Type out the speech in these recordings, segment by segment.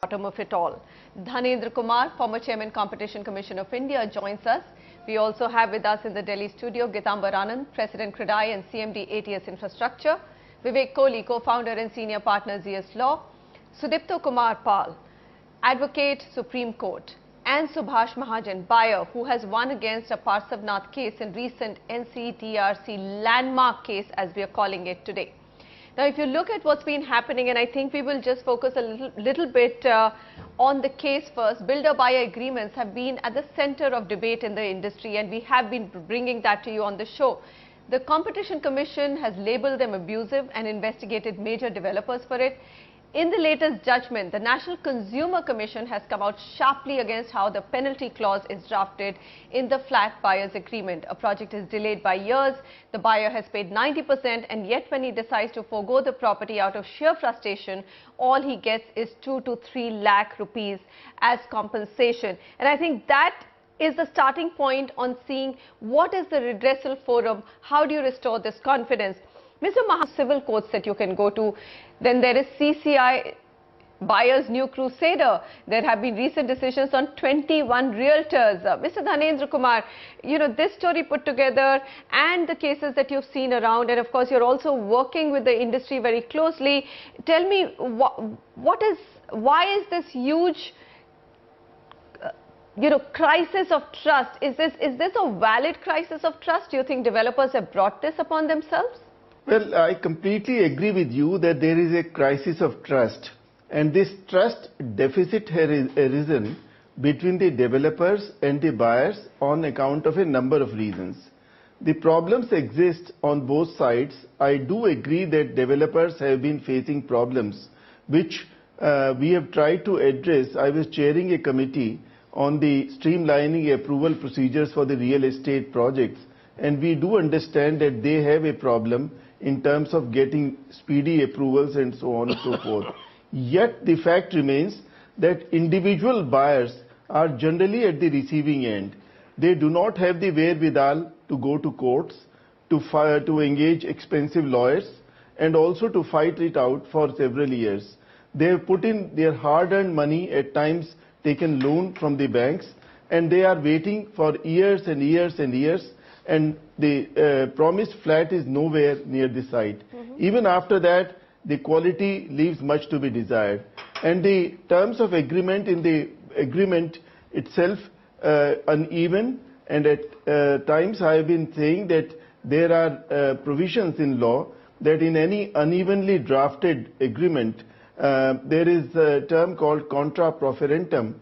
bottom of it all. Dhanendra Kumar, former Chairman Competition Commission of India, joins us. We also have with us in the Delhi studio Gitambar Anand, President CREDAI and CMD ATS Infrastructure, Vivek Kohli, co-founder and senior partner ZS Law, Sudipto Kumar Pal, Advocate Supreme Court, and Subhash Mahajan, buyer who has won against a Parsavnath case in recent NCTRC landmark case, as we are calling it today. Now, if you look at what's been happening, and I think we will just focus a little bit on the case first. Builder-buyer agreements have been at the center of debate in the industry, and we have been bringing that to you on the show. The Competition Commission has labelled them abusive and investigated major developers for it. In the latest judgment, the National Consumer Commission has come out sharply against how the penalty clause is drafted in the flat buyer's agreement. A project is delayed by years, the buyer has paid 90%, and yet when he decides to forgo the property out of sheer frustration, all he gets is 2 to 3 lakh rupees as compensation. And I think that is the starting point on seeing what is the redressal forum, how do you restore this confidence. Mr. Civil courts that you can go to. Then there is CCI Buyers New Crusader. There have been recent decisions on 21 realtors. Mr. Dhanendra Kumar, you know, this story put together and the cases that you've seen around, and of course you're also working with the industry very closely. Tell me, why is this huge crisis of trust? Is this a valid crisis of trust? Do you think developers have brought this upon themselves? Well, I completely agree with you that there is a crisis of trust, and this trust deficit has arisen between the developers and the buyers on account of a number of reasons. The problems exist on both sides. I do agree that developers have been facing problems which we have tried to address. I was chairing a committee on the streamlining approval procedures for the real estate projects, and we do understand that they have a problem in terms of getting speedy approvals and so on and so forth. Yet the fact remains that individual buyers are generally at the receiving end. They do not have the wherewithal to go to courts, to engage expensive lawyers, and also to fight it out for several years. They have put in their hard-earned money, at times taken loan from the banks, and they are waiting for years and years and years, and the promised flat is nowhere near the site. Even after that, the quality leaves much to be desired. And the terms of agreement in the agreement itself uneven, and at times I have been saying that there are provisions in law that in any unevenly drafted agreement, there is a term called contra proferentum,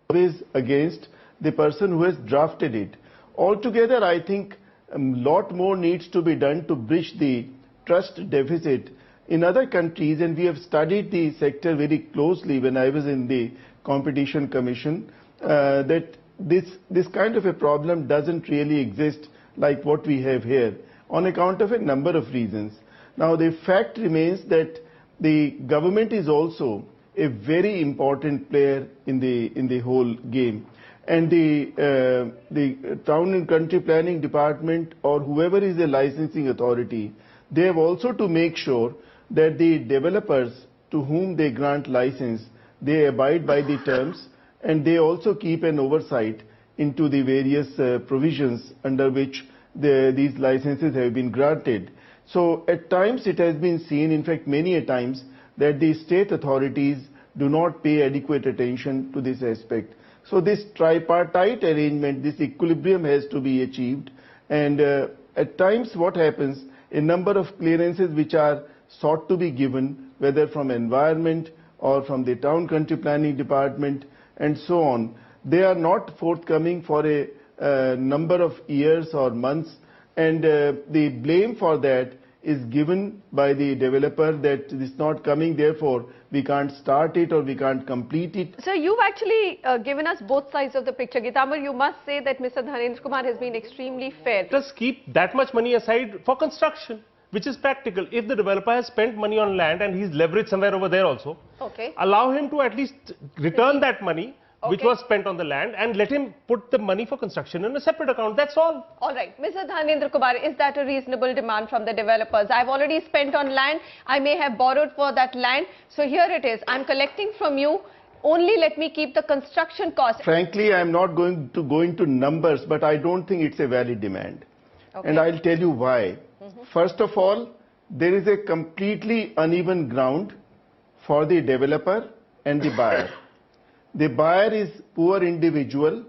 always against the person who has drafted it. Altogether, I think a lot more needs to be done to bridge the trust deficit in other countries, and we have studied the sector very closely when I was in the Competition Commission, that this kind of a problem doesn't really exist like what we have here on account of a number of reasons. Now, the fact remains that the government is also a very important player in the whole game. And the Town and Country Planning Department, or whoever is the licensing authority, they have also to make sure that the developers to whom they grant license, they abide by the terms, and they also keep an oversight into the various provisions under which these licenses have been granted. So at times it has been seen, in fact many a times, that the state authorities do not pay adequate attention to this aspect. So this tripartite arrangement, this equilibrium has to be achieved, and at times what happens, a number of clearances which are sought to be given, whether from environment or from the Town Country Planning Department and so on, they are not forthcoming for a number of years or months, and the blame for that is given by the developer that it is not coming, therefore we can't start it or we can't complete it. So you've actually given us both sides of the picture. Gitambar, you must say that Mr. Dhanendra Kumar has been extremely fair. Just keep that much money aside for construction, which is practical. If the developer has spent money on land and he's leveraged somewhere over there also, okay, allow him to at least return that money which was spent on the land, and let him put the money for construction in a separate account. That's all. All right. Mr. Dhanendra Kumar, is that a reasonable demand from the developers? I've already spent on land. I may have borrowed for that land. So here it is. I'm collecting from you. Only let me keep the construction cost. Frankly, I'm not going to go into numbers, but I don't think it's a valid demand. Okay. And I'll tell you why. First of all, there is a completely uneven ground for the developer and the buyer. The buyer is poor individual.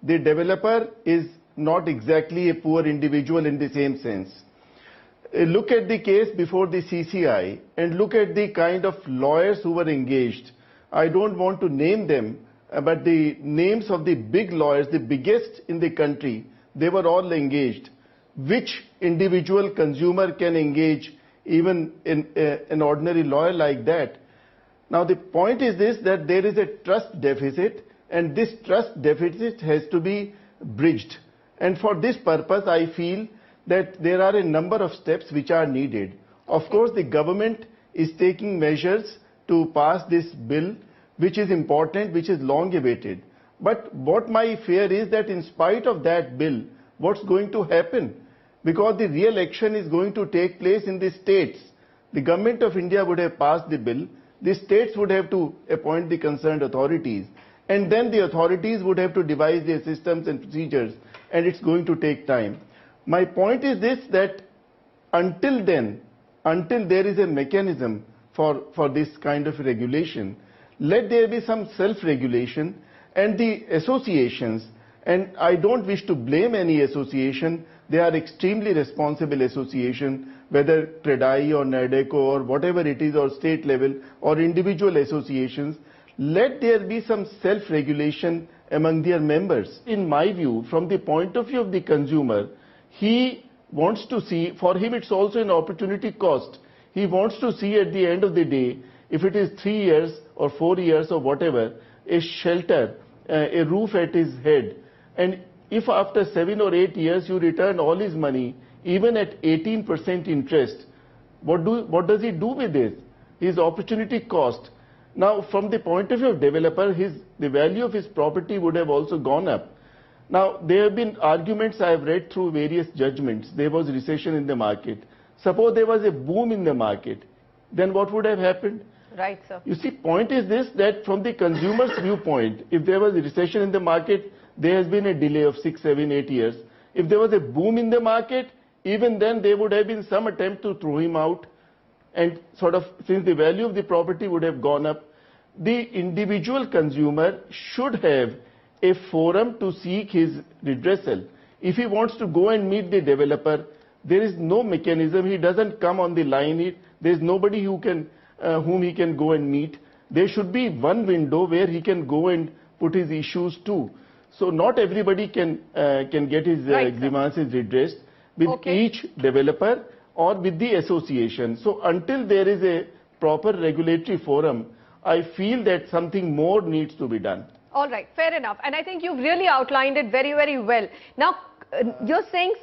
The developer is not exactly a poor individual in the same sense. Look at the case before the CCI and look at the kind of lawyers who were engaged. I don't want to name them, but the names of the big lawyers, the biggest in the country, they were all engaged. Which individual consumer can engage even in an ordinary lawyer like that? Now the point is this, that there is a trust deficit, and this trust deficit has to be bridged. And for this purpose, I feel that there are a number of steps which are needed. Of course, the government is taking measures to pass this bill, which is important, which is long awaited. But what my fear is that in spite of that bill, what's going to happen? Because the real action is going to take place in the states. The government of India would have passed the bill. The states would have to appoint the concerned authorities, and then the authorities would have to devise their systems and procedures, and it's going to take time. My point is this, that until then, until there is a mechanism for this kind of regulation, let there be some self-regulation, and the associations, and I don't wish to blame any association, they are extremely responsible association, whether CREDAI or NADECO or whatever it is, or state level or individual associations, let there be some self-regulation among their members. In my view, from the point of view of the consumer, he wants to see, for him it's also an opportunity cost. He wants to see at the end of the day, if it is 3 years or 4 years or whatever, a shelter, a roof at his head. And if after 7 or 8 years you return all his money, even at 18% interest, what does he do with this? His opportunity cost. Now, from the point of view of developer, the value of his property would have also gone up. Now, there have been arguments I have read through various judgments. There was recession in the market. Suppose there was a boom in the market, then what would have happened? Right, sir. You see, point is this, that from the consumer's viewpoint, if there was a recession in the market, there has been a delay of 6, 7, 8 years. If there was a boom in the market, even then there would have been some attempt to throw him out, and sort of, since the value of the property would have gone up, the individual consumer should have a forum to seek his redressal. If he wants to go and meet the developer, there is no mechanism. He doesn't come on the line. There is nobody whom he can go and meet. There should be one window where he can go and put his issues to. So not everybody can get his grievances redressed with each developer or with the association. So until there is a proper regulatory forum, I feel that something more needs to be done. All right, fair enough. And I think you've really outlined it very, very well. Now, you're saying